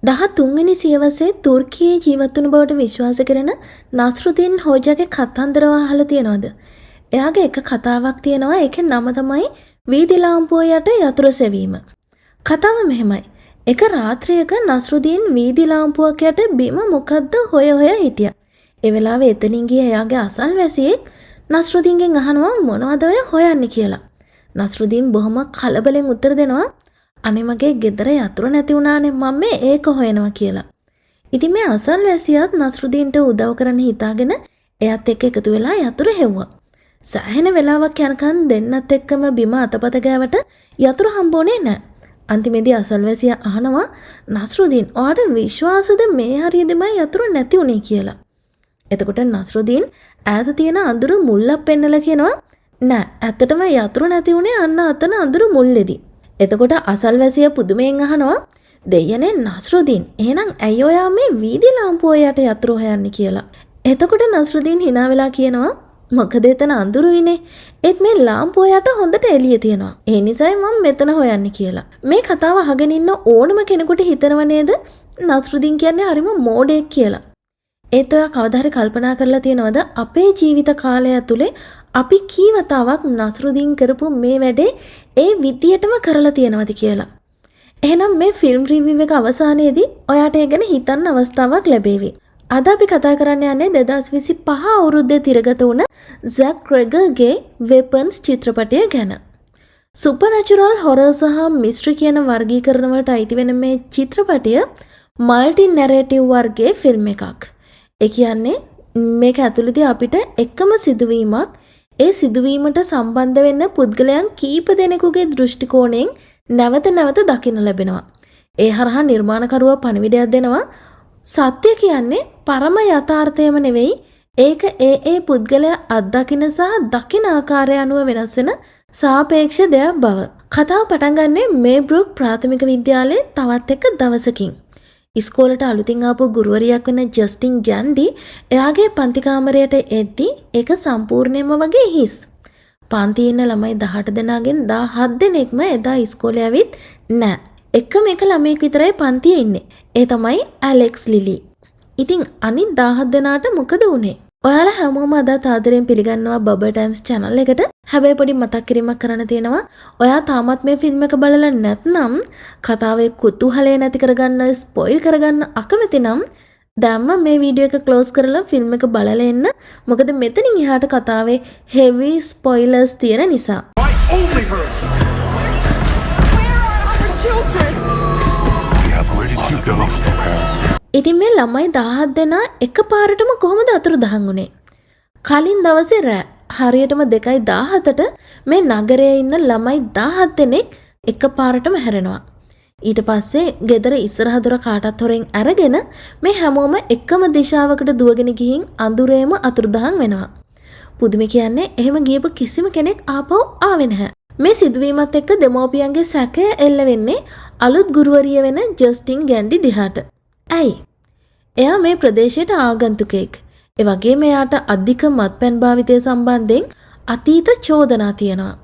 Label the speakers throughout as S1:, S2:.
S1: 13 වෙනි සියවසේ තුර්කියේ ජීවත් වුණ බවට විශ්වාස කරන නස්රුදීන් හොජාගේ කතන්දරව අහලා තියෙනවද? එයාගේ එක කතාවක් තියෙනවා. ඒකේ නම තමයි වීදි ලාම්පුව යට යතුරු සෙවීම. කතාව මෙහෙමයි. එක රාත්‍රියක නස්රුදීන් වීදි ලාම්පුවක් යට බිම මොකද්ද හොය හිටියා. ඒ වෙලාවේ එතනින් ගිය එයාගේ අසල්වැසියෙක් නස්රුදීන්ගෙන් අහනවා මොනවද ඔය හොයන්නේ කියලා. නස්රුදීන් බොහොම කලබලෙන් උත්තර දෙනවා අනේ මගේ ගෙදර යතුරු නැති වුණානේ මම ඒක හොයනවා කියලා. ඉතින් මේ අසල්වැසියාත් නස්රුදීන්ට උදව් කරන්න හිතාගෙන එයාත් එක්ක එකතු වෙලා යතුරු හෙව්වා. සෑහෙන වෙලාවක් යනකම් දෙන්නත් එක්කම බිම අතපත ගෑවට යතුරු හම්බුනේ නැහැ. අන්තිමේදී අසල්වැසියා අහනවා නස්රුදීන් ඔයාට විශ්වාසද මේ හරියදමයි යතුරු නැති උනේ කියලා. එතකොට නස්රුදීන් ඈත තියෙන අඳුරු මුල්ලක් පෙන්නලා කියනවා නෑ ඇත්තටම යතුරු නැති උනේ අන්න අතන අඳුරු මුල්ලේදී. එතකොට අසල්වැසියා පුදුමයෙන් අහනවා දෙයනේ නස්රුදීන් එහෙනම් ඇයි ඔයා මේ වීදි ලාම්පුව යට යතුරු හොයන්නේ කියලා. එතකොට නස්රුදීන් hina වෙලා කියනවා මොකද එතන අඳුරුයිනේ. ඒත් මේ ලාම්පුව යට හොඳට එළිය තියෙනවා. ඒ නිසායි මම මෙතන හොයන්නේ කියලා. මේ කතාව අහගෙන ඉන්න ඕනම කෙනෙකුට හිතනව නේද නස්රුදීන් කියන්නේ හරිම මෝඩයෙක් කියලා. ඒත් ඔයා කවදා හරි කල්පනා කරලා තියෙනවද අපේ ජීවිත කාලය ඇතුලේ අපි කී වතාවක් නස්රුදීන් කරපු මේ වැඩේ ඒ විදියටම කරලා තියෙනවද කියලා. එහෙනම් මේ ෆිල්ම් රිවිව් එක අවසානයේදී ඔයාට ඒ ගැන හිතන්න අවස්ථාවක් ලැබේවි. අද අපි කතා කරන්න යන්නේ 2025 අවුරුද්දේ තිරගත වුණ සැක් ක්‍රෙගර්ගේ වෙපන්ස් චිත්‍රපටය ගැන. සුපර්නැචරල් හොරර් සහ මිස්ට්‍රි කියන වර්ගීකරණ වලට අයිති වෙන මේ චිත්‍රපටය මල්ටි නැරේටිව් වර්ගයේ ෆිල්ම් එකක්. ඒ කියන්නේ මේක ඇතුළතදී අපිට එකම සිදුවීමක් ඒ සිදුවීමට සම්බන්ධ වෙන්න පුද්ගලයන් කීප දෙනෙකුගේ දෘෂ්ටි කෝණයෙන් නැවත නැවත දකින්න ලැබෙනවා. ඒ හරහා නිර්මාණකරුවා පණිවිඩයක් දෙනවා සත්‍ය කියන්නේ පරම යථාර්ථයම නෙවෙයි ඒක ඒ පුද්ගලයා අත්දකින සහ දකින ආකාරය අනුව වෙනස් වෙන සාපේක්ෂ දෙයක් බව. කතාව පටන් ගන්නේ මේබ්‍රූක් ප්‍රාථමික විද්‍යාලයේ තවත් එක දවසකින්. ඉස්කෝලට අලුතින් ආපු ගුරුවරියක් වෙන ජස්ටින් ගැන්ඩි එයාගේ පන්ති කාමරයට එද්දී ඒක සම්පූර්ණයෙන්ම වගේ හිස්. පන්තියේ ඉන්න ළමයි 18 දෙනාගෙන් 17 දෙනෙක්ම එදා ඉස්කෝලේ ඇවිත් නැහැ. එකම එක ළමයෙක් විතරයි පන්තියේ ඉන්නේ. ඒ තමයි ඇලෙක්ස් ලිලි. ඉතින් අනිත් 17 දෙනාට මොකද වුනේ? ඔයාලා හැමෝම අද ආදරෙන් පිළිගන්නවා බබල් ටයිම්ස් channel එකට. හැබැයි පොඩි මතක් කිරීමක් කරන්න තියෙනවා. ඔයා තාමත් මේ ෆිල්ම් එක බලලා නැත්නම් කතාවේ කුතුහලය නැති කරගන්න, ස්පොයිල් කරගන්න අකමැති නම් දැම්ම මේ වීඩියෝ එක ක්ලෝස් කරලා ෆිල්ම් එක බලලා එන්න. මොකද මෙතනින් එහාට කතාවේ heavy spoilers තියෙන නිසා. ඉතින් මේ ළමයි 17 දෙනා එකපාරටම කොහොමද අතුරුදහන් වුනේ? කලින් දවසේ රෑ හරියටම 2:17ට මේ නගරයේ ඉන්න ළමයි 17 දෙනෙක් එකපාරටම හැරෙනවා. ඊට පස්සේ ගෙදර ඉස්සරහ දොර කාටත් හොරෙන් අරගෙන මේ හැමෝම එකම දිශාවකට දුවගෙන ගිහින් අඳුරේම අතුරුදහන් වෙනවා. පුදුම කියන්නේ එහෙම ගියපු කිසිම කෙනෙක් ආපහු ආවේ නැහැ. මේ සිදුවීමත් එක්ක දෙමෝපියන්ගේ සැකය එල්ල වෙන්නේ අලුත් ගුරුවරිය වෙන ජස්ටින් ගැන්ඩි දිහාට. ඇයි? එයා මේ ප්‍රදේශයට ආගන්තුකෙක්. ඒ වගේම එයාට අධික මත්පැන් භාවිතය සම්බන්ධයෙන් අතීත චෝදනා තියෙනවා.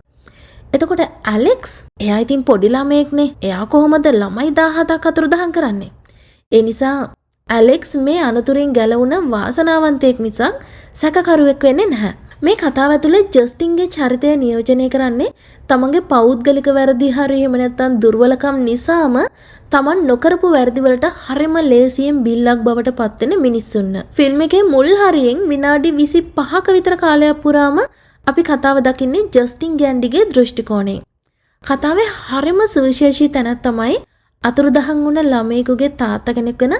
S1: එතකොට ඇලෙක්ස් එයා ඉතින් පොඩි ළමයෙක්නේ. එයා කොහොමද ළමයි 17ක් අතුරුදහන් කරන්නේ? ඒ නිසා ඇලෙක්ස් මේ අනතුරින් ගැලවුණ වාසනාවන්තයෙක් මිසක් සැකකරුවෙක් වෙන්නේ නැහැ. මේ කතාව ඇතුලේ ජස්ටින්ගේ චරිතය නියෝජනය කරන්නේ තමන්ගේ පෞද්ගලික වැරදි හරි එහෙම නැත්නම් දුර්වලකම් නිසාම තමන් නොකරපු වැරදි වලට හරිම ලේසියෙන් බිල්ලක් බවට පත් වෙන මිනිස්සුන්න. ෆිල්ම් එකේ මුල් හරියෙන් විනාඩි 25ක විතර කාලයක් පුරාම අපි කතාව දකින්නේ ජස්ටින් ගැන්ඩිගේ දෘෂ්ටි කෝණයෙන්. කතාවේ හරිම සුවිශේෂී තැනක් තමයි අතුරුදහන් වුණ ළමයෙකුගේ තාත්තා කෙනෙක් වෙන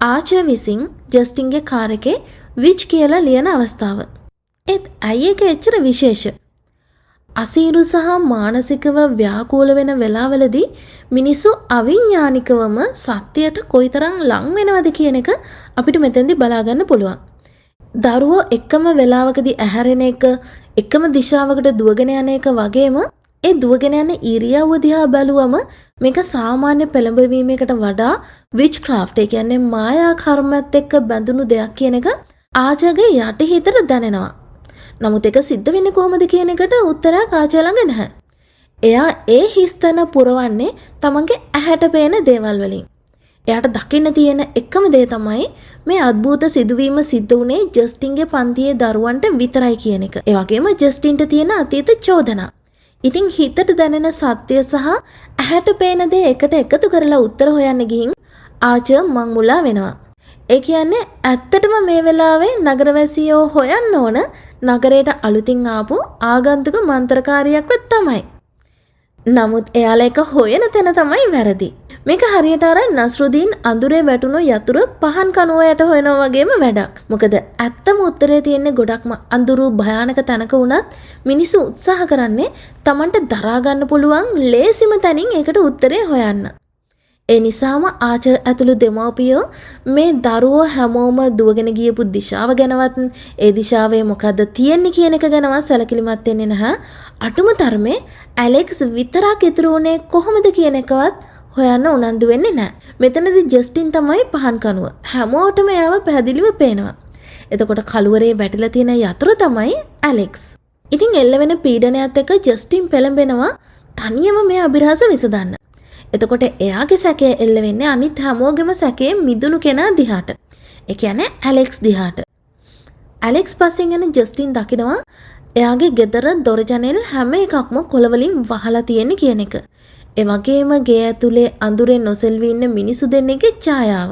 S1: ආචර් විසින් ජස්ටින්ගේ කාර් එකේ විච් කියලා ලියන අවස්ථාව. ඒත් ඇයි ඒක එච්චර විශේෂ? අසීරු සහ මානසිකව ව්‍යාකූල වෙන වෙලාවලදී මිනිස්සු අවිඥානිකවම සත්‍යයට කොයිතරම් ලං වෙනවද කියන එක අපිට මෙතෙන්දී බලා ගන්න පුළුවන්. දරුවෝ එකම වෙලාවකදී ඇහැරෙන එක, එකම දිශාවකට දුවගෙන යන එක වගේම ඒ දුවගෙන යන ඉරියව්ව දිහා බැලුවම මේක සාමාන්‍ය පෙළඹවීමකට වඩා විච් ක්‍රාෆ්ට් ඒ කියන්නේ මායා කර්මත් එක්ක බැඳුණු දෙයක් කියන එක ආචාර්ගේ යටිහිතට දැනෙනවා. නමුත් ඒක සිද්ධ වෙන්නේ කොහොමද කියන එකට උත්තරයක් ආචාර්ය ළඟ නැහැ. එයා ඒ හිස්තන පුරවන්නේ තමන්ගේ ඇහැට පේන දේවල් වලින්. එයාට දකින්න තියෙන එකම දේ තමයි මේ අద్භූත සිදුවීම සිද්ධ වුණේ ජස්ටින්ගේ පන්තියේ දරුවන්ට විතරයි කියන එක. ඒ වගේම ජස්ටින්ට තියෙන අතීත චෝදනා. ඉතින් හිතට දැනෙන සත්‍ය සහ ඇහැට පේන දේ එකට එකතු කරලා උත්තර හොයන්න ගිහින් ආචර් මං මුලා වෙනවා. ඒ කියන්නේ ඇත්තටම මේ වෙලාවේ නගරවැසියෝ හොයන්න ඕන නගරයට අලුතින් ආපු ආගන්තුක මන්ත්‍රකාරියෙක්ව තමයි. නමුත් එයාලා එක හොයන තැන තමයි වැරදි. මේක හරියට අර නස්රුදීන් අඳුරේ වැටුණු යතුරු පහන් කනුව යට හොයනවා වගේම වැඩක්. මොකද ඇත්තම උත්තරේ තියෙන්නේ ගොඩක්ම අඳුරු භයානක තැනක වුණත් මිනිස්සු උත්සාහ කරන්නේ Tamanට දරා ගන්න පුළුවන් ලේසිම තැනින් ඒකට උත්තරේ හොයන්න. ඒ නිසාම ආචර් ඇතුළු දෙමව්පියෝ මේ දරුවෝ හැමෝම දුවගෙන ගියපු දිශාව ගැනවත් ඒ දිශාවේ මොකද්ද තියෙන්නේ කියන එක ගැනවත් සැලකිලිමත් වෙන්නේ නැහැ. අටුම තරමේ ඇලෙක්ස් විතරක් ඉතුරු වුණේ කොහොමද කියන එකවත් හොයන්න උනන්දු වෙන්නේ නැහැ. මෙතනදී ජස්ටින් තමයි පහන් කනුව. හැමෝටම එයාව පැහැදිලිව පේනවා. එතකොට කළුවරේ වැටිලා තියෙන යතුරු තමයි ඇලෙක්ස්. ඉතින් එල්ල වෙන පීඩනයත් එක්ක ජස්ටින් පෙළඹෙනවා තනියම මේ අභිරහස විසඳන්න. එතකොට එයාගේ සැකය එල්ල වෙන්නේ අනිත් හැමෝගෙම සැකයෙන් මිදුණු කෙනා දිහාට. ඒ කියන්නේ ඇලෙක්ස් දිහාට. ඇලෙක්ස් පස්සෙන් යන ජස්ටින් දකිනවා එයාගේ ගෙදර දොර ජනෙල් හැම එකක්ම කොළ වලින් වහලා තියෙන කියන එක. ඒ වගේම ගේ ඇතුලේ අඳුරෙන් නොසෙල්වි ඉන්න මිනිසු දෙන්නෙක්ගේ ඡායාව.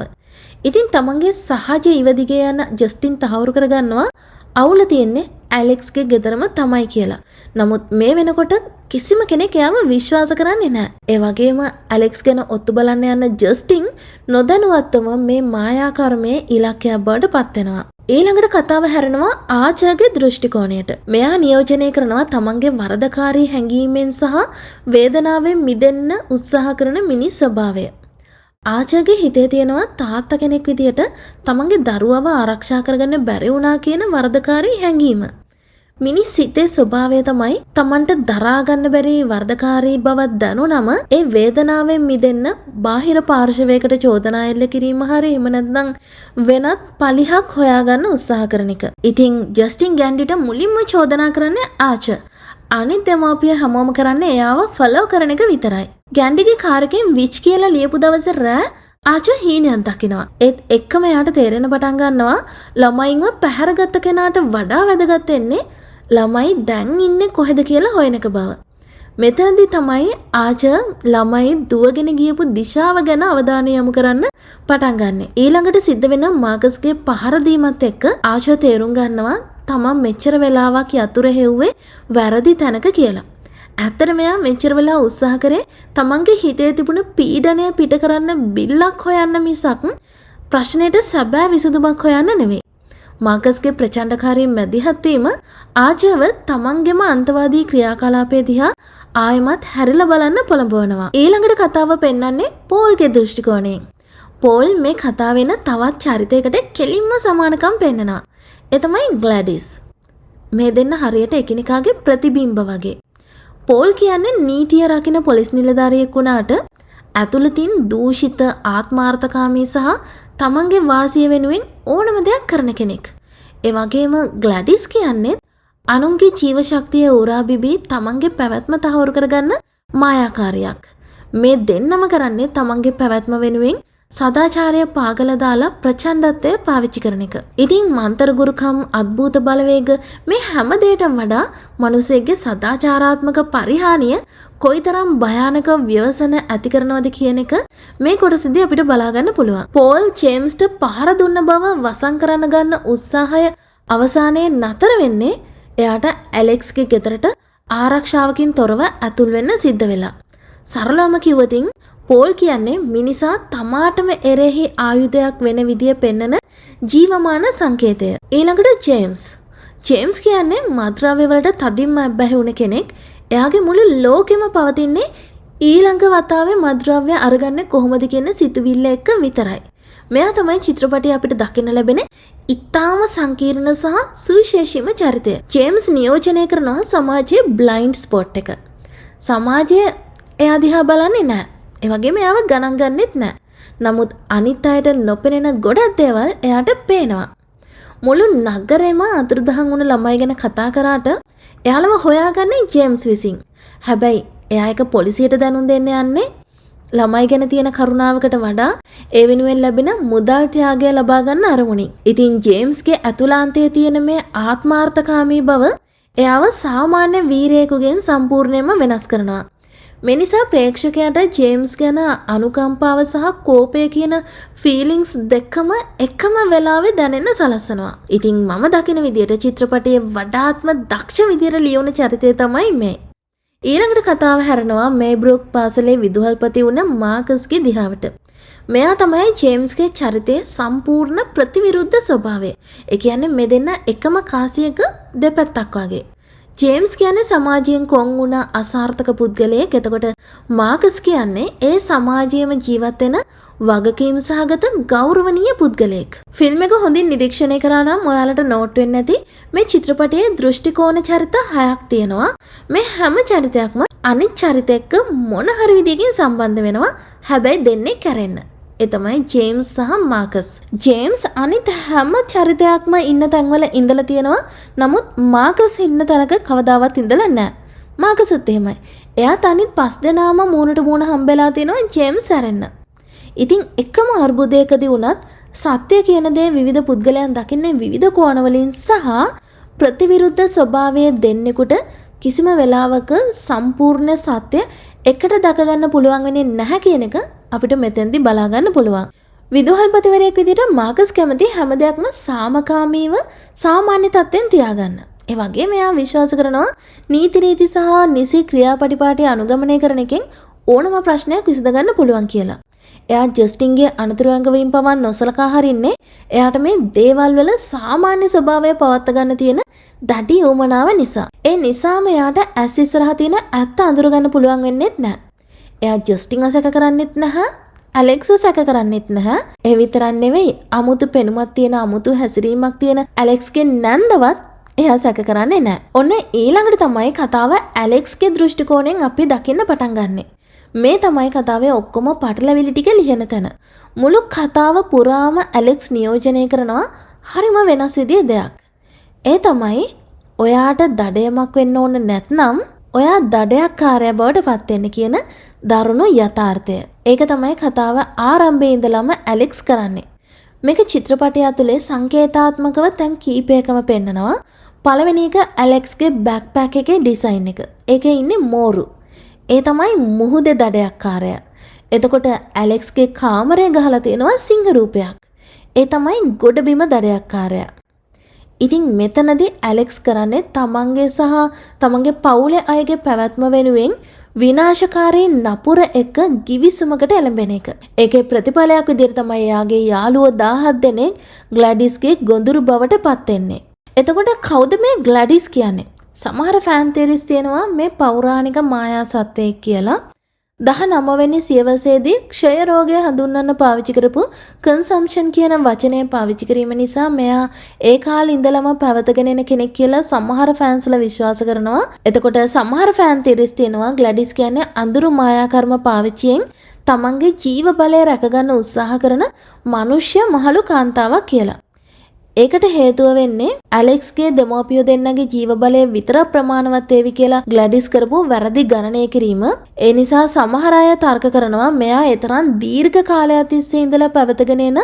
S1: ඉතින් තමන්ගේ සහජ ඉවදිගේ යන ජස්ටින් තහවුරු කරගන්නවා අවුල තියෙන්නේ ඇලෙක්ස්ගේ ගෙදරම තමයි කියලා. නමුත් මේ වෙනකොට කිසිම කෙනෙක් එයාව විශ්වාස කරන්නේ නැහැ. ඒ වගේම ඇලෙක්ස් ගැන ඔත්තු බලන්න යන ජස්ටින් නොදැනුවත්වම මේ මායාකර්මයේ ඉලක්කයක් බවට පත් වෙනවා. ඊළඟට කතාව හැරෙනවා ආචර්ගේ දෘෂ්ටි කෝණයට. මෙයා නියෝජනය කරනවා තමන්ගේ වරදකාරී හැඟීමෙන් සහ වේදනාවෙන් මිදෙන්න උත්සාහ කරන මිනිස් ස්වභාවය. ආචර්ගේ හිතේ තියෙනවා තාත්තා කෙනෙක් විදියට තමන්ගේ දරුවව ආරක්ෂා කරගන්න බැරි වුණා කියන වරදකාරී හැඟීම. මිනිස් සිතේ ස්වභාවය තමයි තමන්ට දරා ගන්න බැරි වරදකාරී බවක් දැනුනම ඒ වේදනාවෙන් මිදෙන්න බාහිර පාර්ශවයකට චෝදනා එල්ල කිරීම හරි එහෙම නැත්නම් වෙනත් පලිහක් හොයාගන්න උත්සාහ කරන එක. ඉතින් ජස්ටින් ගැන්ඩිට මුලින්ම චෝදනා කරන්නේ ආචර්. අනිත් දෙමාපිය හැමෝම කරන්නේ එයාව ෆලෝ කරන එක විතරයි. ගැන්ඩිගේ කාර් එකෙන් විච් කියලා ලියපු දවසේ රෑ ආචර් හීනයක් දකිනවා. ඒත් එක්කම එයාට තේරෙන පටන් ගන්නවා ළමයින්ව පැහැරගත්ත කෙනාට වඩා වැදගත් වෙන්නේ ළමයි දැන් ඉන්නේ කොහෙද කියලා හොයන එක බව. මෙතනදී තමයි ආචර් ළමයි දුවගෙන ගියපු දිශාව ගැන අවධානය යොමු කරන්න පටන් ගන්නෙ. ඊළඟට සිද්ධ වෙන මාකස්ගේ පහර දීමත් එක්ක ආචර් තේරුම් ගන්නවා තමන් මෙච්චර වෙලාවක් යතුරු හෙව්වේ වැරදි තැනක කියලා. ඇත්තට මෙයා මෙච්චර වෙලා උත්සාහ කරේ තමන්ගේ හිතේ තිබුණ පීඩනය පිට කරන්න බිල්ලක් හොයන්න මිසක් ප්‍රශ්නෙට සැබෑ විසඳුමක් හොයන්න නෙවෙයි. මාකස්ගේ ප්‍රචණ්ඩකාරී මැදිහත් වීම ආචර්ව තමන්ගේම අන්තවාදී ක්‍රියාකලාපය දිහා ආයමත් හැරිලා බලන්න පොළඹවනවා. ඊළඟට කතාව පෙන්වන්නේ පෝල්ගේ දෘෂ්ටි කෝණයෙන්. පෝල් මේ කතාව වෙන තවත් චරිතයකට කෙලින්ම සමානකම් පෙන්නනවා. ඒ තමයි ග්ලැඩිස්. මේ දෙන්න හරියට එකිනෙකාගේ ප්‍රතිබිම්බ වගේ. පෝල් කියන්නේ නීතිය රකින්න පොලිස් නිලධාරියෙක් වුණාට ඇතුළතින් දූෂිත ආත්මාර්ථකාමී සහ තමන්ගේ වාසිය වෙනුවෙන් ඕනම දෙයක් කරන කෙනෙක්. ඒ වගේම ග්ලැඩිස් කියන්නේ අනුන්ගේ ජීව ශක්තිය උරා බිබී තමන්ගේ පැවැත්ම තහවුරු කරගන්න මායාකාරියක්. මේ දෙන්නම කරන්නේ තමන්ගේ පැවැත්ම වෙනුවෙන් සදාචාරය පාගලා දාලා ප්‍රචණ්ඩත්වය පාවිච්චි කරන එක. ඉතින් මන්තර ගුරුකම් අద్භූත බලවේග මේ හැම දෙයකටම වඩා මිනිසෙක්ගේ සදාචාරාත්මක පරිහානිය කොයිතරම් භයානක ව්‍යසන ඇති කරනවද කියන එක මේ කොටසදී අපිට බලා ගන්න පුළුවන්. පෝල් ජේම්ස්ට පහර දුන්න බව වසන් කරන්න ගන්න උත්සාහය අවසානයේ නතර වෙන්නේ එයාට ඇලෙක්ස්ගේ ගෙදරට ආරක්ෂාවකින් තොරව ඇතුල් වෙන්න සිද්ධ වෙලා. සරලවම කිව්වොතින් පෝල් කියන්නේ මිනිසා තමාටම එරෙහි ආයුධයක් වෙන විදිය පෙන්නන ජීවමාන සංකේතය. ඊළඟට ජේම්ස් කියන්නේ මත්ද්‍රව්‍ය වලට තදින්ම අබ්බැහි වුණ කෙනෙක්. එයාගේ මුළු ලෝකෙම පවතින්නේ ඊළඟ වතාවේ මත්ද්‍රව්‍ය අරගන්නේ කොහොමද කියන සිතුවිල්ල එක්ක විතරයි. මෙයා තමයි චිත්‍රපටයේ අපිට දකින්න ලැබෙන ඉතාම සංකීර්ණ සහ සුවිශේෂීම චරිතය. ජේම්ස් නියෝජනය කරනවා සමාජයේ බ්ලයින්ඩ් ස්පොට් එක. සමාජය එයා දිහා බලන්නේ නැහැ. ඒ වගේම එයාව ගණන් ගන්නෙත් නැහැ. නමුත් අනිත් අයට නොපෙනෙන ගොඩක් දේවල් එයාට පේනවා. මුළු නගරෙම අතුරුදහන් වුණ ළමයි ගැන කතා කරාට එයාලව හොයාගන්නේ ජේම්ස් විසින්. හැබැයි එයා එක පොලිසියට දැනුම් දෙන්න යන්නේ ළමයි ගැන තියෙන කරුණාවකට වඩා ඒ වෙනුවෙන් ලැබෙන මුදල් ත්‍යාගය ලබා ගන්න අරමුණින්. ඉතින් ජේම්ස්ගේ ඇතුළාන්තයේ තියෙන මේ ආත්මාර්ථකාමී බව එයාව සාමාන්‍ය වීරයෙකුගෙන් සම්පූර්ණයෙන්ම වෙනස් කරනවා. මේ නිසා ප්‍රේක්ෂකයාට ජේම්ස් ගැන අනුකම්පාව සහ කෝපය කියන ෆීලිංග්ස් දෙකම එකම වෙලාවේ දැනෙන්න සලස්සනවා. ඉතින් මම දකින විදියට චිත්‍රපටයේ වඩාත්ම දක්ෂ විදියට ලියවුන චරිතය තමයි මේ. ඊළඟට කතාව හැරෙනවා මේබ්‍රොක් පාසලේ විදුහල්පති වුණ මාකස්ගේ දිහාවට. මෙයා තමයි ජේම්ස්ගේ චරිතයේ සම්පූර්ණ ප්‍රතිවිරුද්ධ ස්වභාවය. ඒ කියන්නේ මේ දෙන්න එකම කාසියක දෙපැත්තක් වගේ. ජේම්ස් කියන්නේ සමාජයෙන් කොන් වුණ අසාර්ථක පුද්ගලයෙක්. එතකොට මාකස් කියන්නේ ඒ සමාජයේම ජීවත් වෙන වගකීම් සහගත ගෞරවනීය පුද්ගලයෙක්. ෆිල්ම් එක හොඳින් නිරීක්ෂණය කරා නම් ඔයාලට නෝට් වෙන්නේ නැති මේ චිත්‍රපටයේ දෘෂ්ටි කෝණ චරිත 6ක් තියෙනවා. මේ හැම චරිතයක්ම අනිත් චරිත එක්ක මොන හරි විදියකින් සම්බන්ධ වෙනවා. හැබැයි දෙන්නේ කැරෙන්න. ඒ තමයි ජේම්ස් සහ මාකස්. ජේම්ස් අනිත් හැම චරිතයක්ම ඉන්න තැන්වල ඉඳලා තියෙනවා. නමුත් මාකස් ඉන්න තැනක කවදාවත් ඉඳලා නැහැ. මාකස්ත් එහෙමයි. එයාත් අනිත් 5 දෙනාම මූණට මූණ හම්බෙලා තිනවා ජේම්ස් හැරෙන්න. ඉතින් එකම අර්බුදයකදී වුණත් සත්‍ය කියන දේ විවිධ පුද්ගලයන් දකින්නේ විවිධ කෝණවලින් සහ ප්‍රතිවිරුද්ධ ස්වභාවයේ දෙන්නෙකුට කිසිම වෙලාවක සම්පූර්ණ සත්‍ය එකට දක ගන්න පුළුවන් වෙන්නේ නැහැ කියන එක අපිට මෙතෙන්දි බලා ගන්න පුළුවන්. විදුහල්පතිවරයෙක් විදිහට මාකස් කැමති හැම දෙයක්ම සාමකාමීව සාමාන්‍ය තත්ත්වෙන් තියාගන්න. ඒ වගේම එයා විශ්වාස කරනවා නීති රීති සහ නිසි ක්‍රියාපටිපාටි අනුගමනය කරන එකෙන් ඕනම ප්‍රශ්නයක් විසඳගන්න පුළුවන් කියලා. එයා ජස්ටින්ගේ අනතුරු ඇඟවීම් පවා නොසලකා හරින්නේ එයාට මේ දේවල් වල සාමාන්‍ය ස්වභාවය පවත්වා ගන්න තියෙන දඩි යොමනාව නිසා. ඒ නිසාම එයාට ඇස් ඉස්සරහා තියෙන ඇත්ත අඳුර ගන්න පුළුවන් වෙන්නේත් නැහැ. එයා ජස්ටින්ව සැක කරන්නෙත් නැහැ. ඇලෙක්ස්ව සැක කරන්නෙත් නැහැ. ඒ විතරක් නෙවෙයි අමුතු පෙනුමක් තියෙන අමුතු හැසිරීමක් තියෙන ඇලෙක්ස්ගේ නැන්දවත් එයා සැක කරන්නේ නැහැ. ඔන්න ඊළඟට තමයි කතාව ඇලෙක්ස්ගේ දෘෂ්ටි කෝණයෙන් අපි දකින්න පටන් ගන්නෙ. මේ තමයි කතාවේ ඔක්කොම පටලැවිලි ටික ලියන තැන. මුළු කතාව පුරාම ඇලෙක්ස් නියෝජනය කරනවා හරිම වෙනස් විදිහේ දෙයක්. ඒ තමයි ඔයාට දඩයමක් වෙන්න ඕන නැත්නම් ඔයා දඩයක්කාරයා බවට පත් වෙන්න කියන දරුණු යථාර්ථය. ඒක තමයි කතාව ආරම්භයේ ඉඳලම ඇලෙක්ස් කරන්නේ. මේක චිත්‍රපටය ඇතුලේ සංකේතාත්මකව තැන් කීපයකම පෙන්නනවා. පළවෙනි එක ඇලෙක්ස්ගේ බෑක්පැක් එකේ ඩිසයින් එක. ඒකේ ඉන්නේ මෝරු. ඒ තමයි මුහුදේ දඩයක්කාරයා. එතකොට ඇලෙක්ස්ගේ කාමරේ ගහලා තියෙනවා සිංහ රූපයක්. ඒ තමයි ගොඩබිම දඩයක්කාරයා. ඉතින් මෙතනදී ඇලෙක්ස් කරන්නේ තමන්ගේ සහ තමන්ගේ පවුලේ අයගේ පැවැත්ම වෙනුවෙන් විනාශකාරී නපුර එක ගිවිසුමකට එළඹෙන එක. ඒකේ ප්‍රතිඵලයක් විදිහට තමයි එයාගේ යාළුවෝ 17 දෙනෙක් ග්ලැඩිස්ගේ ගොඳුරු බවට පත් වෙන්නේ. එතකොට කවුද මේ ග්ලැඩිස් කියන්නේ? සමහර ෆෑන් තියරිස් තියෙනවා මේ පෞරාණික මායා සත්‍යයක් කියලා. 19 වෙනි සියවසේදී ක්ෂය රෝගය හඳුන්වන්න පාවිච්චි කරපු කන්සම්ප්ෂන් කියන වචනය පාවිච්චි කිරීම නිසා මෙයා ඒ කාලේ ඉඳලම පැවතගෙන එන කෙනෙක් කියලා සමහර ෆෑන්ස්ලා විශ්වාස කරනවා. එතකොට සමහර ෆෑන් තියරිස් තියෙනවා ග්ලැඩිස් කියන්නේ අඳුරු මායා කර්ම පාවිච්චියෙන් තමන්ගේ ජීව බලය රැකගන්න උත්සාහ කරන මිනිස්ය මහලු කාන්තාවක් කියලා. ඒකට හේතුව වෙන්නේ ඇලෙක්ස්ගේ දෙමෝපියෝ දෙන්නගේ ජීව බලය විතර ප්‍රමාණවත් වේවි කියලා ග්ලැඩිස් කරපු වැරදි ගණනය කිරීම. ඒ නිසා සමහර අය තර්ක කරනවා මෙයා ඒ තරම් දීර්ඝ කාලයක් තිස්සේ ඉඳලා පැවතගෙන එන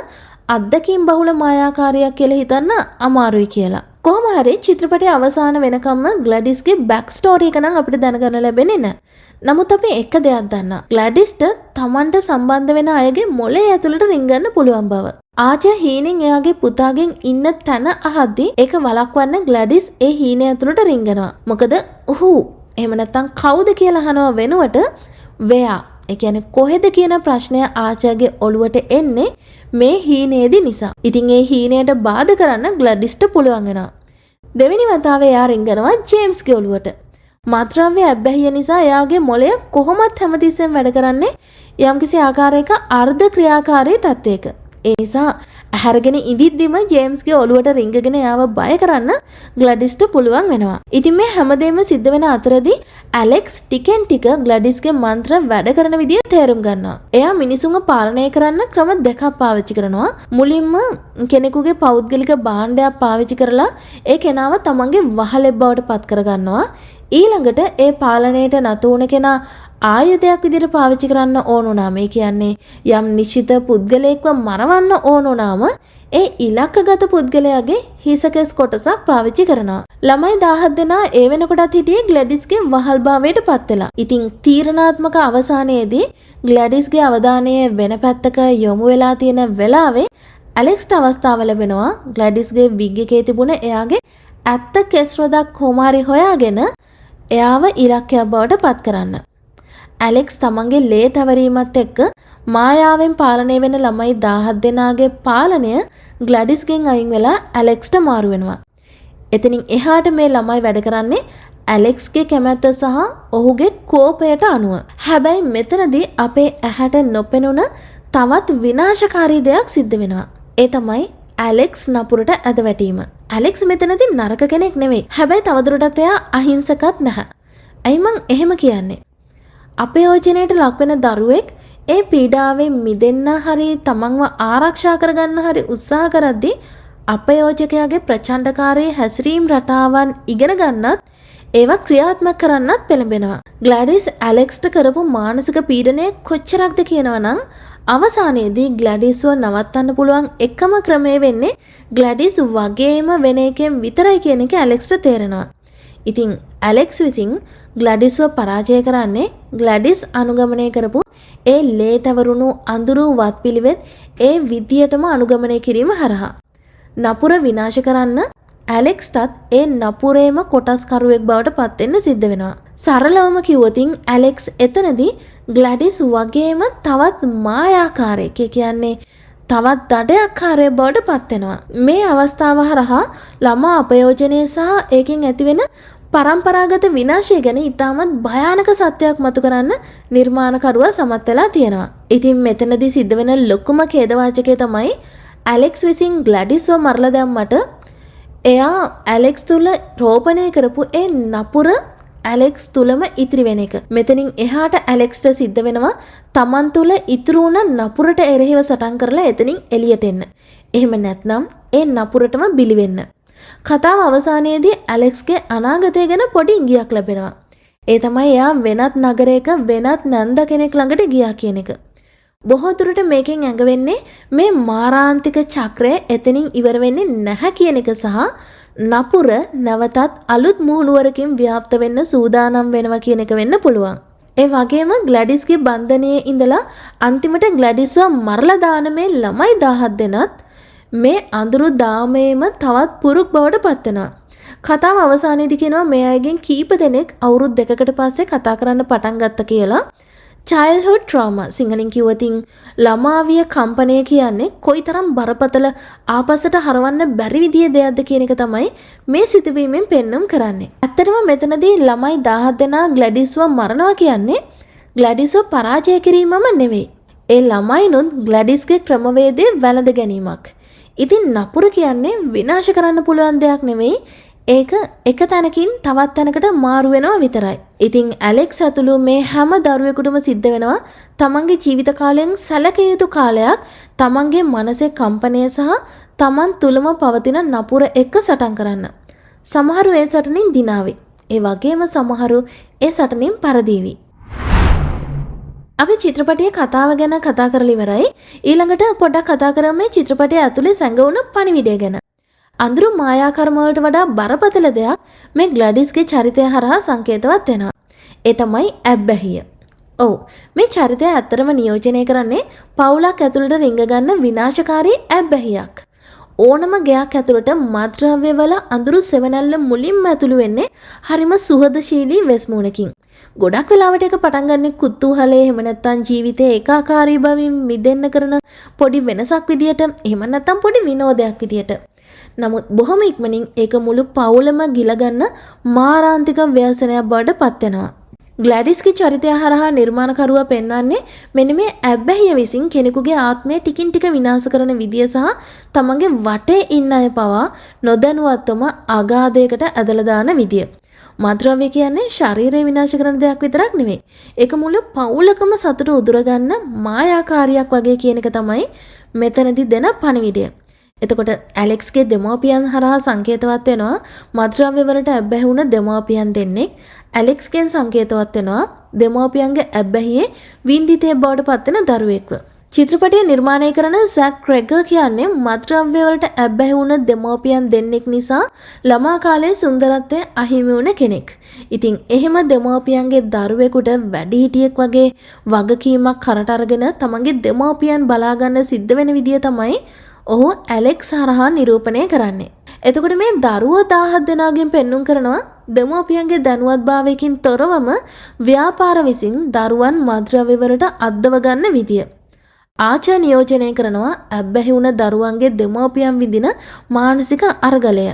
S1: අත්දැකීම් බහුල මායාකාරියක් කියලා හිතන්න අමාරුයි කියලා. කොහොම හරි චිත්‍රපටයේ අවසාන වෙනකම්ම ග්ලැඩිස්ගේ බෑක් ස්ටෝරි එක නම් අපිට දැනගන්න ලැබෙන්නේ නැහැ. නමුත් අපි එක දෙයක් දන්නවා. ග්ලැඩිස්ට තමන්ට සම්බන්ධ වෙන අයගේ මොලේ ඇතුළට රිංගන්න පුළුවන් බව. ආචා හීනෙන් එයාගේ පුතාගෙන් ඉන්න තැන අහද්දී ඒක වළක්වන්න ග්ලැඩිස් ඒ හීනේ ඇතුළට රිංගනවා. මොකද ඔහු එහෙම නැත්තම් කවුද කියලා අහනවා වෙනුවට වෙයා. ඒ කියන්නේ කොහෙද කියන ප්‍රශ්නය ආචාගේ ඔළුවට එන්නේ මේ හීනේදී නිසා. ඉතින් ඒ හීනයට බාධා කරන්න ග්ලැඩිස්ට පුළුවන් වෙනවා. දෙවෙනි වතාවේ එයා රිංගනවා ජේම්ස්ගේ ඔළුවට. මාත්‍රාව්‍ය ඇබ්බැහිය නිසා එයාගේ මොළය කොහොමත් හැමතිස්සෙම වැඩ කරන්නේ යම්කිසි ආකාරයක අර්ධ ක්‍රියාකාරී තත්ත්වයක. ඒ නිසා ඇහැරගෙන ඉඳිද්දිම ජේම්ස්ගේ ඔළුවට රිංගගෙන එයාව බය කරන්න ග්ලැඩිස්ට පුළුවන් වෙනවා. ඉතින් මේ හැමදේම සිද්ධ වෙන අතරදී ඇලෙක්ස් ටිකෙන් ටික ග්ලැඩිස්ගේ මන්ත්‍ර වැඩ කරන විදිය තේරුම් ගන්නවා. එයා මිනිසුන්ව පාලනය කරන්න ක්‍රම දෙකක් පාවිච්චි කරනවා. මුලින්ම කෙනෙකුගේ පෞද්ගලික භාණ්ඩයක් පාවිච්චි කරලා ඒ කෙනාව තමන්ගේ වහලෙක් බවට පත් කර ගන්නවා. ඊළඟට ඒ පාලනයට නතු වුණ කෙනා ආයුධයක් විදිහට පාවිච්චි කරන්න ඕන වුණා. මේ කියන්නේ යම් නිශ්චිත පුද්ගලයෙක්ව මරවන්න ඕන වුණාම ඒ ඉලක්කගත පුද්ගලයාගේ හිසකෙස් කොටසක් පාවිච්චි කරනවා. ළමයි 17 දෙනා ඒ වෙනකොටත් හිටියේ ග්ලැඩිස්ගේ වහල්භාවයට පත් වෙලා. ඉතින් තීරණාත්මක අවසානයේදී ග්ලැඩිස්ගේ අවධානය වෙන පැත්තක යොමු වෙලා තියෙන වෙලාවේ ඇලෙක්ස්ට අවස්ථාව ලැබෙනවා ග්ලැඩිස්ගේ විග් එකේ තිබුණ එයාගේ ඇත්ත කෙස් රොදක් කොමාරි හොයාගෙන එයාව ඉලක්කයක් බවට පත් කරන්න. ඇලෙක්ස් තමන්ගේ ලේ තැවරීමත් එක්ක මායාවෙන් පාලනය වෙන ළමයි 17 දෙනාගේ පාලනය ග්ලැඩිස්ගෙන් අයින් වෙලා ඇලෙක්ස්ට මාරු වෙනවා. එතනින් එහාට මේ ළමයි වැඩ කරන්නේ ඇලෙක්ස්ගේ කැමැත්ත සහ ඔහුගේ කෝපයට අනුව. හැබැයි මෙතනදී අපේ ඇහැට නොපෙනුන තවත් විනාශකාරී දෙයක් සිද්ධ වෙනවා. ඒ තමයි ඇලෙක්ස් නපුරට ඇද වැටීම. ඇලෙක්ස් මෙතනදී නරක කෙනෙක් නෙවෙයි. හැබැයි තවදුරටත් එයා අහිංසකත් නැහැ. ඇයි මං එහෙම කියන්නේ? අපයෝජනයට ලක්වෙන දරුවෙක් ඒ පීඩාවෙන් මිදෙන්න හරි තමන්ව ආරක්ෂා කරගන්න හරි උත්සාහ කරද්දී අපයෝජකයාගේ ප්‍රචණ්ඩකාරී හැසිරීම් රටාවන් ඉගෙන ගන්නත් ඒවා ක්‍රියාත්මක කරන්නත් පෙළඹෙනවා. ග්ලැඩිස් ඇලෙක්ස්ට කරපු මානසික පීඩනය කොච්චරක්ද කියනවා නම් අවසානයේදී ග්ලැඩිස්ව නවත්තන්න පුළුවන් එකම ක්‍රමය වෙන්නේ ග්ලැඩිස් වගේම වෙන එකෙන් විතරයි කියන එක ඇලෙක්ස්ට තේරෙනවා. ඉතින් ඇලෙක්ස් විසින් ග්ලැඩිස්ව පරාජය කරන්නේ ග්ලැඩිස් අනුගමනය කරපු ඒ ලේ තවරුණු අඳුරු වත්පිළිවෙත් ඒ විදියටම අනුගමනය කිරීම හරහා. නපුර විනාශ කරන්න ඇලෙක්ස්ටත් ඒ නපුරේම කොටස්කරුවෙක් බවට පත් වෙන්න සිද්ධ වෙනවා. සරලවම කිව්වොතින් ඇලෙක්ස් එතනදී ග්ලැඩිස් වගේම තවත් මායාකාරයෙක් කියන්නේ තවත් දඩයක්කාරයෙක් බවට පත් වෙනවා. මේ අවස්ථාව හරහා ළමා අපයෝජනය සහ ඒකෙන් ඇතිවෙන පරම්පරාගත විනාශය ගැන ඉතාමත් භයානක සත්‍යයක් මතු කරන්න නිර්මාණකරුවා සමත් වෙලා තියෙනවා. ඉතින් මෙතනදී සිද්ධ වෙන ලොකුම ඛේදවාචකය තමයි ඇලෙක්ස් විසින් ග්ලැඩිස්ව මරලා දැම්මට එයා ඇලෙක්ස් තුල රෝපණය කරපු ඒ නපුර ඇලෙක්ස් තුලම ඉතිරි වෙන එක. මෙතනින් එහාට ඇලෙක්ස්ට සිද්ධ වෙනවා තමන් තුල ඉතුරු වුණ නපුරට එරෙහිව සටන් කරලා එතනින් එළියට එන්න. එහෙම නැත්නම් ඒ නපුරටම බිලි වෙන්න. කතාව අවසානයේදී ඇලෙක්ස්ගේ අනාගතය ගැන පොඩි ඉඟියක් ලැබෙනවා. ඒ තමයි එයා වෙනත් නගරයක වෙනත් නැන්ද කෙනෙක් ළඟට ගියා කියන එක. බොහෝ දුරට මේකෙන් ඇඟ වෙන්නේ මේ මාරාන්තික චක්‍රය එතනින් ඉවර වෙන්නේ නැහැ කියන එක සහ නපුර නැවතත් අලුත් මුහුණුවරකින් ව්‍යාප්ත වෙන්න සූදානම් වෙනවා කියන එක වෙන්න පුළුවන්. ඒ වගේම ග්ලැඩිස්ගේ බන්ධනයේ ඉඳලා අන්තිමට ග්ලැඩිස්ව මරලා දාන මේ ළමයි 17 දෙනත් මේ අඳුරු දාමේම තවත් පුරුක් බවට පත් වෙනවා. කතාව අවසානයේදී කියනවා මේ අයගෙන් කීප දෙනෙක් අවුරුදු 2කට පස්සේ කතා කරන්න පටන් ගත්තා කියලා. childhood trauma සිංහලෙන් කිව්වොතින් ළමාවිය කම්පනය කියන්නේ කොයිතරම් බරපතල ආපස්සට හරවන්න බැරි විදියේ දෙයක්ද කියන එක තමයි මේ සිතුවීමෙන් පෙන්වුම් කරන්නේ. ඇත්තටම මෙතනදී ළමයි 17 දෙනා ග්ලැඩිස්ව මරනවා කියන්නේ ග්ලැඩිස්ව පරාජය කිරීමම නෙවෙයි. ඒ ළමයිනුත් ග්ලැඩිස්ගේ ක්‍රමවේදය වැළඳ ගැනීමක්. ඉතින් නපුර කියන්නේ විනාශ කරන්න පුළුවන් දෙයක් නෙවෙයි. ඒක එක තැනකින් තවත් තැනකට මාරු වෙනවා විතරයි. ඉතින් ඇලෙක්ස් ඇතුළු මේ හැම දරුවෙකුටම සිද්ධ වෙනවා තමන්ගේ ජීවිත කාලයෙන් සැලකිය යුතු කාලයක් තමන්ගේ මනසේ කම්පනය සහ තමන් තුළම පවතින නපුර එක්ක සටන් කරන්න. සමහරු ඒ සටනින් දිනාවි. ඒ වගේම සමහරු ඒ සටනින් පරදීවි. අපි චිත්‍රපටයේ කතාව ගැන කතා කරලා ඉවරයි. ඊළඟට පොඩ්ඩක් කතා කරමු මේ චිත්‍රපටයේ ඇතුලේ සැඟවුණු පණිවිඩය ගැන. අඳුරු මායා කර්ම වලට වඩා බරපතල දෙයක් මේ ග්ලැඩිස්ගේ චරිතය හරහා සංකේතවත් වෙනවා. ඒ තමයි ඇබ්බැහිය. ඔව් මේ චරිතය ඇත්තටම නියෝජනය කරන්නේ පවුලක් ඇතුළට රිංග ගන්න විනාශකාරී ඇබ්බැහියක්. ඕනම ගයක් ඇතුළට මත්ද්‍රව්‍ය වල අඳුරු සෙවණැල්ල මුලින්ම ඇතුළු වෙන්නේ හරිම සුහදශීලී වෙස්මුණකින්. ගොඩක් වෙලාවට ඒක පටන් ගන්න කුතුහලයේ එහෙම නැත්නම් ජීවිතයේ ඒකාකාරී බවින් මිදෙන්න කරන පොඩි වෙනසක් විදියට එහෙම නැත්නම් පොඩි විනෝදයක් විදියට. නමුත් බොහොම ඉක්මනින් ඒක මුළු පවුලම ගිලගන්න මාරාන්තික ව්‍යසනයක් බවට පත් වෙනවා. ග්ලැඩිස්ගේ චරිතය හරහා නිර්මාණකරුවා පෙන්වන්නේ මෙන්න මේ ඇබ්බැහිය විසින් කෙනෙකුගේ ආත්මය ටිකින් ටික විනාශ කරන විදිය සහ තමන්ගේ වටේ ඉන්න අය පවා නොදැනුවත්වම අගාධයකට ඇදලා දාන විදිය. මත්ද්‍රව්‍ය කියන්නේ ශරීරය විනාශ කරන දෙයක් විතරක් නෙවෙයි. ඒක මුළු පවුලකම සතුට උදුරගන්න මායාකාරියක් වගේ කියන එක තමයි මෙතනදී දෙන පණිවිඩය. එතකොට ඇලෙක්ස්ගේ දෙමව්පියන් හරහා සංකේතවත් වෙනවා මත්ද්‍රව්‍ය වලට ඇබ්බැහි වුණ දෙමව්පියන් දෙන්නෙක්. ඇලෙක්ස්ගෙන් සංකේතවත් වෙනවා දෙමව්පියන්ගේ ඇබ්බැහියේ වින්දිතේ බවට පත්වෙන දරුවෙක්ව. චිත්‍රපටය නිර්මාණය කරන සැක් ක්‍රෙගර් කියන්නේ මත්ද්‍රව්‍ය වලට ඇබ්බැහි වුණ දෙමව්පියන් දෙන්නෙක් නිසා ළමා කාලයේ සුන්දරත්වය අහිමි වුණ කෙනෙක්. ඉතින් එහෙම දෙමව්පියන්ගේ දරුවෙකුට වැඩිහිටියෙක් වගේ වගකීමක් කරට අරගෙන තමන්ගේ දෙමව්පියන් බලා ගන්න සිද්ධ වෙන විදිය තමයි ඔහු ඇලෙක්ස් හරහා නිරූපණය කරන්නේ. එතකොට මේ දරුවෝ 17 දෙනාගෙන් පෙන්눔 කරනවා දෙමව්පියන්ගේ දැනුවත්භාවයකින් තොරවම ව්‍යාපාර විසින් දරුවන් මත්ද්‍රව්‍ය වලට අද්දව ගන්න විදිය. ආචාර්ය නියෝජනය කරනවා ඇබ්බැහි වුණ දරුවන්ගේ දෙමව්පියන් විඳින මානසික අරගලය.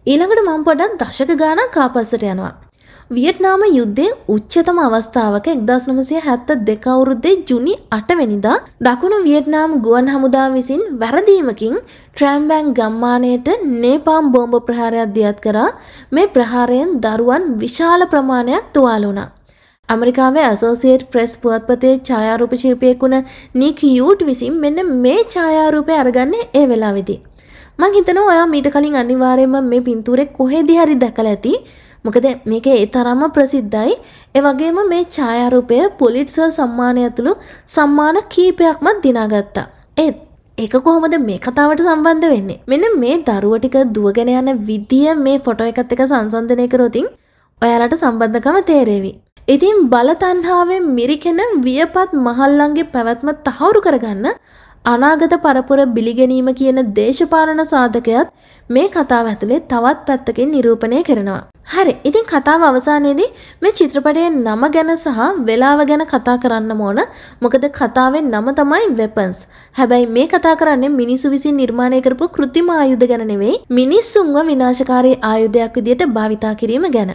S1: ඊළඟට මම පොඩ්ඩක් දශක ගානක් ආපස්සට යනවා. වියට්නාම යුද්ධයේ උච්චතම අවස්ථාවක 1972 අවුරුද්දේ ජුනි 8 වෙනිදා දකුණු වියට්නාම් ගුවන් හමුදාව විසින් වැරදීමකින් ට්‍රෑම්බෑන් ගම්මානයට නේපාම් බෝම්බ ප්‍රහාරයක් දියත් කරා. මේ ප්‍රහාරයෙන් දරුවන් විශාල ප්‍රමාණයක් තුවාල වුණා. ඇමරිකාවේ ඇසෝසියේට් ප්‍රෙස් පුවත්පතේ ඡායාරූප ශිල්පියෙක් වුණ නික් යූට් විසින් මෙන්න මේ ඡායාරූපය අරගන්නේ ඒ වෙලාවේදී. මං හිතනවා ඔයා මීට කලින් අනිවාර්යයෙන්ම මේ පින්තූරේ කොහෙදී හරි දැකලා ඇති. මොකද මේක ඒ තරම්ම ප්‍රසිද්ධයි. ඒ වගේම මේ ඡායාරූපය පුලිට්සර් සම්මානය ඇතුළු සම්මාන කීපයක්ම දිනාගත්තා. ඒක කොහොමද මේ කතාවට සම්බන්ධ වෙන්නේ? මෙන්න මේ දරුව ටික දුවගෙන යන විදිය මේ ෆොටෝ එකත් එක්ක සංසන්දනය කරොතින් ඔයාලට සම්බන්ධකම තේරෙවි. ඉතින් බලතණ්හාවෙන් මිරිකෙන වියපත් මහල්ලන්ගේ පැවැත්ම තහවුරු කරගන්න අනාගත පරපුර බිලිගැනීම කියන දේශපාලන සාධකයත් මේ කතාව ඇතුලේ තවත් පැත්තකින් නිරූපණය කරනවා. හරි. ඉතින් කතාව අවසානයේදී මේ චිත්‍රපටයේ නම ගැන සහ වෙලාව ගැන කතා කරන්න ඕන. මොකද කතාවේ නම තමයි වෙපන්ස්. හැබැයි මේ කතා කරන්නේ මිනිසු විසින් නිර්මාණය කරපු කෘත්‍රිම ආයුධ ගැන නෙවෙයි. මිනිස්සුන්ව විනාශකාරී ආයුධයක් විදියට භාවිතා කිරීම ගැන.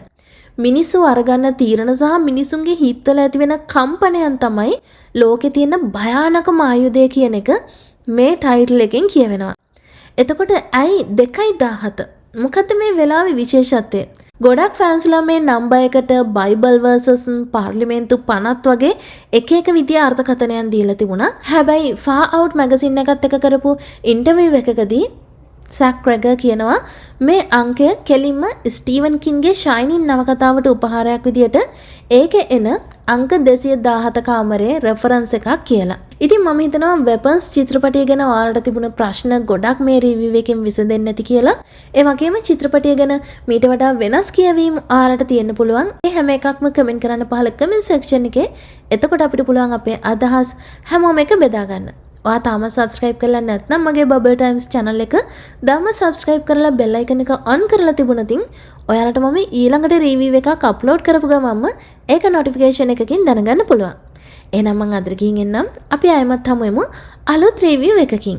S1: මිනිස්සු අරගන්න තීරණ සහ මිනිසුන්ගේ හිතවල ඇතිවෙන කම්පනයන් තමයි ලෝකේ තියෙන භයානකම ආයුධය කියන එක මේ ටයිටල් එකෙන් කියවෙනවා. එතකොට ඇයි 2:17? මොකද්ද මේ වෙලාවේ විශේෂත්වය? ගොඩක් ෆෑන්ස්ලා මේ නම්බර් එකට බයිබල් වර්සස් පාර්ලිමේන්තු 50ත් වගේ එක එක විදිය අර්ථකථනයන් දීලා තිබුණා. හැබැයි ෆා අවුට් මැගසින් එකත් එක්ක කරපු ඉන්ටර්විව් එකකදී සැක් ක්‍රෙගර් කියනවා මේ අංකය කෙලින්ම ස්ටීවන් කින්ගේ ෂයිනින් නවකතාවට උපහාරයක් විදියට ඒකේ එන අංක 217 කාමරේ රෙෆරන්ස් එකක් කියලා. ඉතින් මම හිතනවා වෙපන්ස් චිත්‍රපටය ගැන ඔයාලට තිබුණ ප්‍රශ්න ගොඩක් මේ රිවිව් එකෙන් විසඳෙන්නේ නැති කියලා. ඒ වගේම චිත්‍රපටය ගැන මීට වඩා වෙනස් කියවීම් ඔයාලට තියෙන්න පුළුවන්. ඒ හැම එකක්ම කමෙන්ට් කරන්න පහළ කමෙන්ට් සෙක්ෂන් එකේ. එතකොට අපිට පුළුවන් අපේ අදහස් හැමෝම එක බෙදා ගන්න. ඔයා තාම subscribe කරලා නැත්නම් මගේ Bubble Times channel එක දාම subscribe කරලා bell icon එක on කරලා තිබුණොතින් ඔයාලට මම ඊළඟට review එකක් upload කරපු ගමන්ම ඒක notification එකකින් දැනගන්න පුළුවන්. එහෙනම් මම අද ගිහින් එන්නම්. අපි ආයෙමත් හමු වෙමු අලුත් review එකකින්.